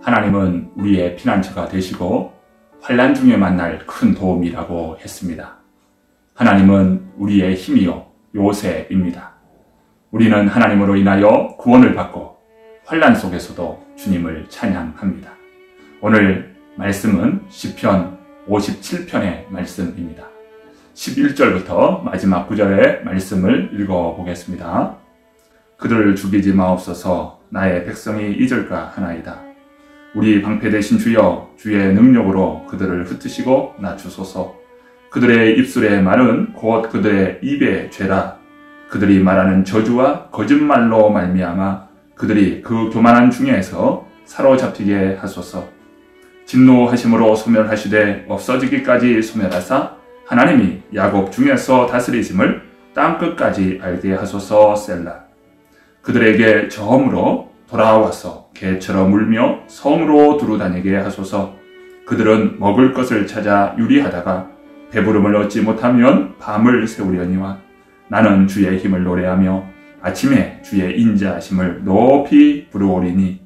하나님은 우리의 피난처가 되시고 환난 중에 만날 큰 도움이라고 했습니다. 하나님은 우리의 힘이요 요새입니다. 우리는 하나님으로 인하여 구원을 받고 환난 속에서도 주님을 찬양합니다. 오늘 말씀은 시편 57편의 말씀입니다. 11절부터 마지막 9절의 말씀을 읽어보겠습니다. 그들을 죽이지 마옵소서. 나의 백성이 잊을까 하나이다. 우리 방패되신 주여, 주의 능력으로 그들을 흩으시고 낮추소서. 그들의 입술의 말은 곧 그들의 입의 죄라. 그들이 말하는 저주와 거짓말로 말미암아 그들이 그 교만한 중에서 사로잡히게 하소서. 진노하심으로 소멸하시되 없어지기까지 소멸하사 하나님이 야곱 중에서 다스리심을 땅끝까지 알게 하소서. 셀라. 그들에게 저음으로 돌아와서 개처럼 울며 성으로 두루다니게 하소서. 그들은 먹을 것을 찾아 유리하다가 배부름을 얻지 못하면 밤을 새우려니와 나는 주의 힘을 노래하며 아침에 주의 인자하심을 높이 부르오리니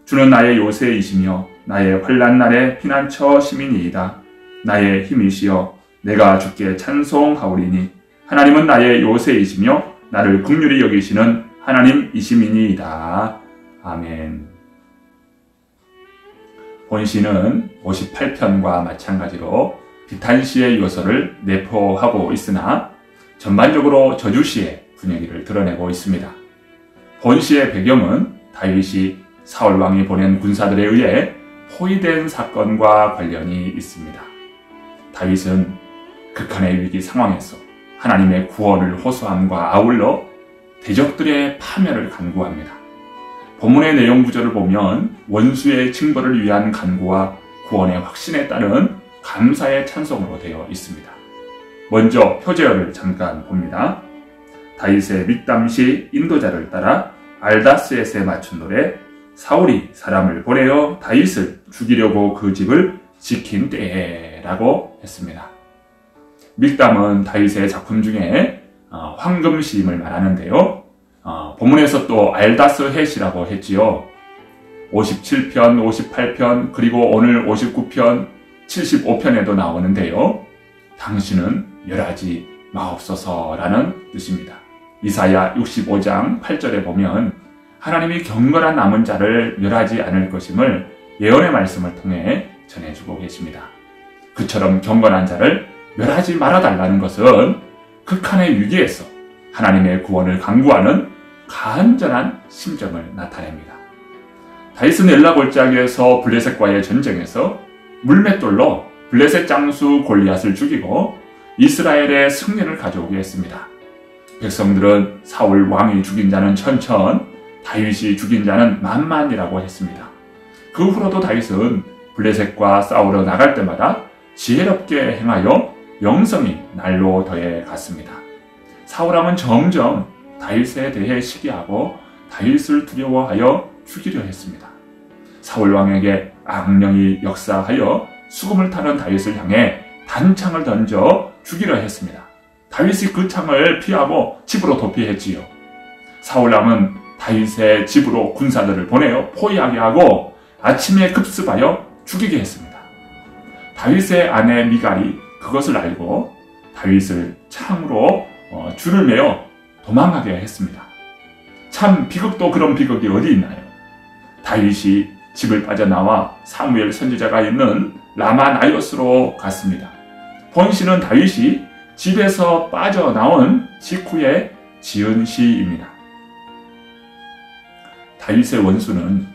주는 나의 요새이시며 나의 환난 날의 피난처 시민이이다. 나의 힘이시여 내가 주께 찬송하오리니 하나님은 나의 요새이시며 나를 긍휼히 여기시는 하나님이시미니이다. 아멘. 본시는 58편과 마찬가지로 비탄시의 요소를 내포하고 있으나 전반적으로 저주시의 분위기를 드러내고 있습니다. 본시의 배경은 다윗이 사울 왕이 보낸 군사들에 의해 포위된 사건과 관련이 있습니다. 다윗은 극한의 위기 상황에서 하나님의 구원을 호소함과 아울러 대적들의 파멸을 간구합니다. 본문의 내용 구절을 보면 원수의 징벌을 위한 간구와 구원의 확신에 따른 감사의 찬송으로 되어 있습니다. 먼저 표제어를 잠깐 봅니다. 다윗의 믹담시 인도자를 따라 알다스엣에 맞춘 노래. 사울이 사람을 보내어 다윗을 죽이려고 그 집을 지킨 때라고 했습니다. 믹담은 다윗의 작품 중에 황금시임을 말하는데요. 본문에서 또 알다스헷이라고 했지요. 57편, 58편, 그리고 오늘 59편, 75편에도 나오는데요. 당신은 멸하지 마옵소서라는 뜻입니다. 이사야 65장 8절에 보면 하나님이 경건한 남은 자를 멸하지 않을 것임을 예언의 말씀을 통해 전해주고 계십니다. 그처럼 경건한 자를 멸하지 말아달라는 것은 극한의 위기에서 하나님의 구원을 간구하는 간절한 심정을 나타냅니다. 다윗은 엘라 골짜기에서 블레셋과의 전쟁에서 물맷돌로 블레셋 장수 골리앗을 죽이고 이스라엘의 승리를 가져오게 했습니다. 백성들은 사울 왕이 죽인 자는 천천, 다윗이 죽인 자는 만만이라고 했습니다. 그 후로도 다윗은 블레셋과 싸우러 나갈 때마다 지혜롭게 행하여 영성이 날로 더해 갔습니다. 사울왕은 점점 다윗에 대해 시기하고 다윗을 두려워하여 죽이려 했습니다. 사울왕에게 악령이 역사하여 수금을 타는 다윗을 향해 단창을 던져 죽이려 했습니다. 다윗이 그 창을 피하고 집으로 도피했지요. 사울왕은 다윗의 집으로 군사들을 보내어 포위하게 하고 아침에 급습하여 죽이게 했습니다. 다윗의 아내 미갈이 그것을 알고 다윗을 창으로 줄을 매어 도망가게 했습니다. 참 비극도 그런 비극이 어디 있나요? 다윗이 집을 빠져나와 사무엘 선지자가 있는 라마나요스로 갔습니다. 본시는 다윗이 집에서 빠져나온 직후에 지은 시입니다. 다윗의 원수는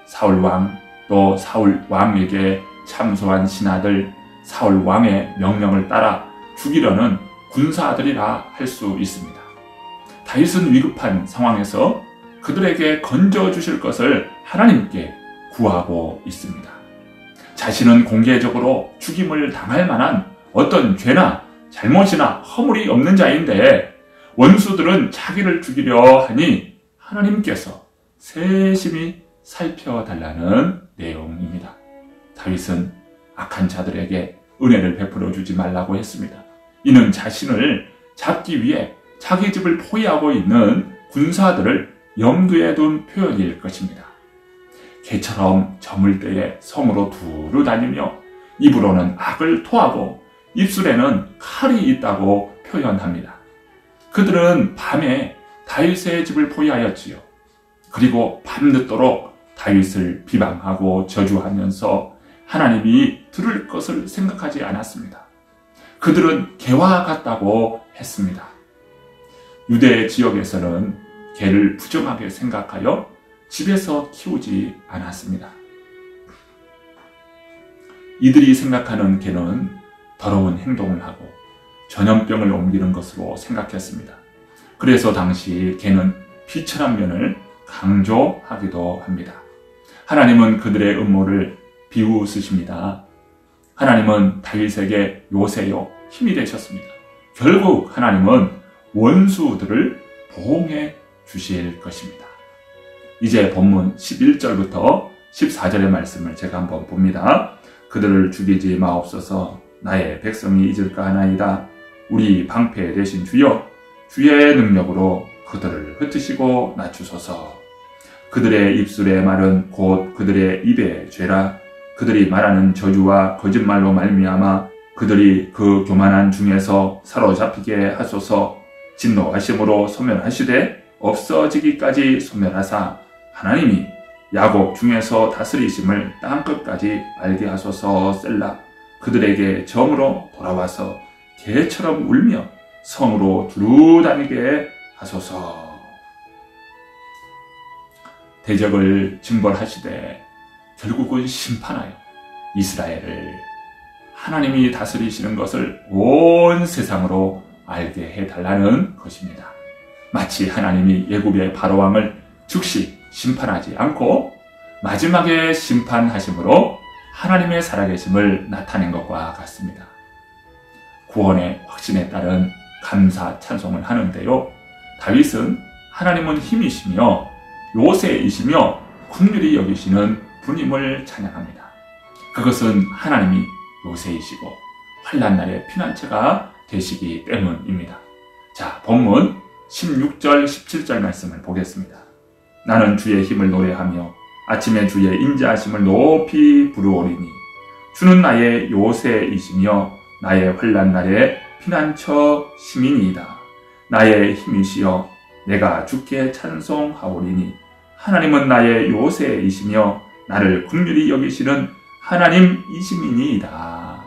사울왕 또 사울왕에게 참소한 신하들, 사울왕의 명령을 따라 죽이려는 군사들이라 할 수 있습니다. 다윗은 위급한 상황에서 그들에게 건져주실 것을 하나님께 구하고 있습니다. 자신은 공개적으로 죽임을 당할 만한 어떤 죄나 잘못이나 허물이 없는 자인데 원수들은 자기를 죽이려 하니 하나님께서 세심히 살펴달라는 내용입니다. 다윗은 악한 자들에게 은혜를 베풀어 주지 말라고 했습니다. 이는 자신을 잡기 위해 자기 집을 포위하고 있는 군사들을 염두에 둔 표현일 것입니다. 개처럼 저물 때에 성으로 두루 다니며 입으로는 악을 토하고 입술에는 칼이 있다고 표현합니다. 그들은 밤에 다윗의 집을 포위하였지요. 그리고 밤늦도록 다윗을 비방하고 저주하면서 하나님이 들을 것을 생각하지 않았습니다. 그들은 개와 같다고 했습니다. 유대 지역에서는 개를 부정하게 생각하여 집에서 키우지 않았습니다. 이들이 생각하는 개는 더러운 행동을 하고 전염병을 옮기는 것으로 생각했습니다. 그래서 당시 개는 비천한 면을 강조하기도 합니다. 하나님은 그들의 음모를 비웃으십니다. 하나님은 다윗에게 요새요 힘이 되셨습니다. 결국 하나님은 원수들을 보응해 주실 것입니다. 이제 본문 11절부터 14절의 말씀을 제가 한번 봅니다. 그들을 죽이지 마옵소서. 나의 백성이 잊을까 하나이다. 우리 방패 되신 주여, 주의 능력으로 그들을 흩으시고 낮추소서. 그들의 입술의 말은 곧 그들의 입의 죄라. 그들이 말하는 저주와 거짓말로 말미암아 그들이 그 교만한 중에서 사로잡히게 하소서. 진노하심으로 소멸하시되 없어지기까지 소멸하사 하나님이 야곱 중에서 다스리심을 땅끝까지 알게 하소서. 셀라. 그들에게 점으로 돌아와서 개처럼 울며 성으로 두루 다니게 하소서. 대적을 징벌하시되 결국은 심판하여 이스라엘을 하나님이 다스리시는 것을 온 세상으로 알게 해달라는 것입니다. 마치 하나님이 애굽의 바로왕을 즉시 심판하지 않고 마지막에 심판하심으로 하나님의 살아계심을 나타낸 것과 같습니다. 구원의 확신에 따른 감사 찬송을 하는데요. 다윗은 하나님은 힘이시며 요새이시며 긍휼히 여기시는 분임을 찬양합니다. 그것은 하나님이 요새이시고 환난날의 피난처가 되시기 때문입니다. 자, 본문 16절 17절 말씀을 보겠습니다. 나는 주의 힘을 노래하며 아침에 주의 인자하심을 높이 부르오리니 주는 나의 요새이시며 나의 환난날의 피난처 시민이다. 나의 힘이시여 내가 주께 찬송하오리니 하나님은 나의 요새이시며 나를 긍휼히 여기시는 하나님이시니이다.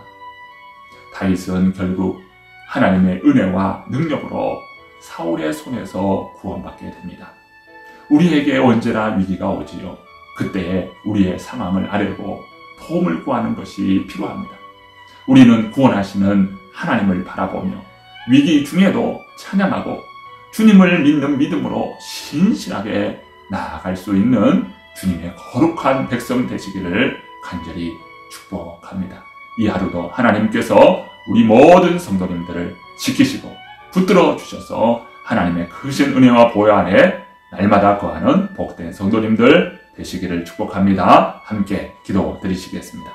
다윗은 결국 하나님의 은혜와 능력으로 사울의 손에서 구원받게 됩니다. 우리에게 언제나 위기가 오지요. 그때 우리의 상황을 알고 도움을 구하는 것이 필요합니다. 우리는 구원하시는 하나님을 바라보며 위기 중에도 찬양하고 주님을 믿는 믿음으로 신실하게 나아갈 수 있는 주님의 거룩한 백성 되시기를 간절히 축복합니다. 이 하루도 하나님께서 우리 모든 성도님들을 지키시고 붙들어 주셔서 하나님의 크신 은혜와 보혈 안에 날마다 거하는 복된 성도님들 되시기를 축복합니다. 함께 기도 드리시겠습니다.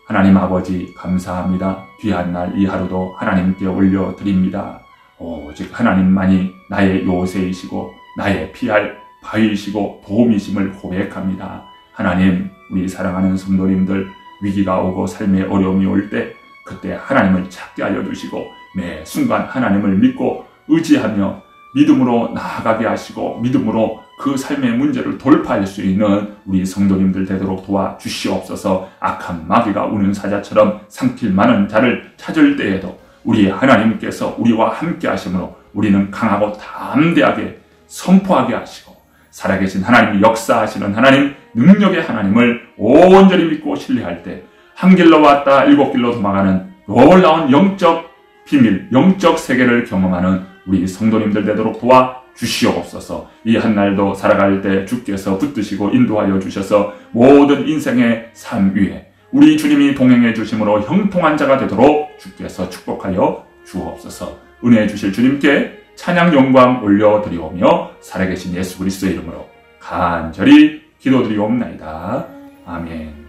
하나님 아버지 감사합니다. 귀한 날 이 하루도 하나님께 올려드립니다. 오직 하나님만이 나의 요새이시고 나의 피할 바위이시고 도움이심을 고백합니다. 하나님, 우리 사랑하는 성도님들 위기가 오고 삶의 어려움이 올 때 그때 하나님을 찾게 하여 주시고 매 순간 하나님을 믿고 의지하며 믿음으로 나아가게 하시고 믿음으로 그 삶의 문제를 돌파할 수 있는 우리 성도님들 되도록 도와주시옵소서. 악한 마귀가 우는 사자처럼 삼킬 많은 자를 찾을 때에도 우리 하나님께서 우리와 함께 하심으로 우리는 강하고 담대하게 선포하게 하시고 살아계신 하나님이 역사하시는 하나님, 능력의 하나님을 온전히 믿고 신뢰할 때 한 길로 왔다 일곱 길로 도망가는 놀라운 영적 비밀, 영적 세계를 경험하는 우리 성도님들 되도록 도와주시옵소서. 이 한날도 살아갈 때 주께서 붙드시고 인도하여 주셔서 모든 인생의 삶 위에 우리 주님이 동행해 주심으로 형통한 자가 되도록 주께서 축복하여 주옵소서. 은혜 주실 주님께 찬양 영광 올려드리오며 살아계신 예수 그리스도의 이름으로 간절히 기도드리옵나이다. 아멘.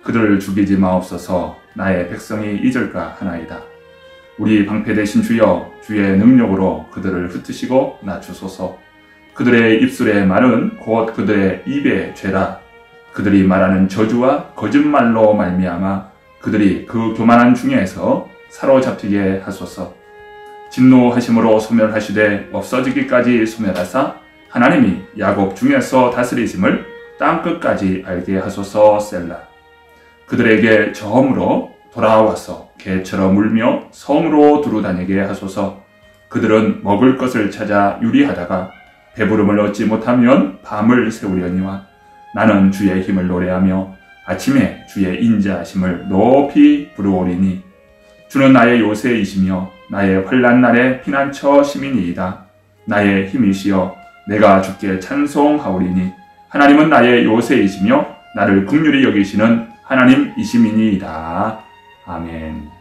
그들을 죽이지 마옵소서. 나의 백성이 잊을까 하나이다. 우리 방패 되신 주여, 주의 능력으로 그들을 흩으시고 낮추소서. 그들의 입술의 말은 곧 그들의 입의 죄라. 그들이 말하는 저주와 거짓말로 말미암아 그들이 그 교만한 중에서 사로잡히게 하소서. 진노하심으로 소멸하시되 없어지기까지 소멸하사 하나님이 야곱 중에서 다스리심을 땅끝까지 알게 하소서. 셀라. 그들에게 저음으로 돌아와서 개처럼 울며 성으로 두루다니게 하소서. 그들은 먹을 것을 찾아 유리하다가 배부름을 얻지 못하면 밤을 새우려니와 나는 주의 힘을 노래하며 아침에 주의 인자하심을 높이 부르오리니 주는 나의 요새이시며 나의 환난 날의 피난처 시민이이다. 나의 힘이시여 내가 주께 찬송하오리니 하나님은 나의 요새이시며 나를 긍휼히 여기시는 하나님이시미니이다. 아멘.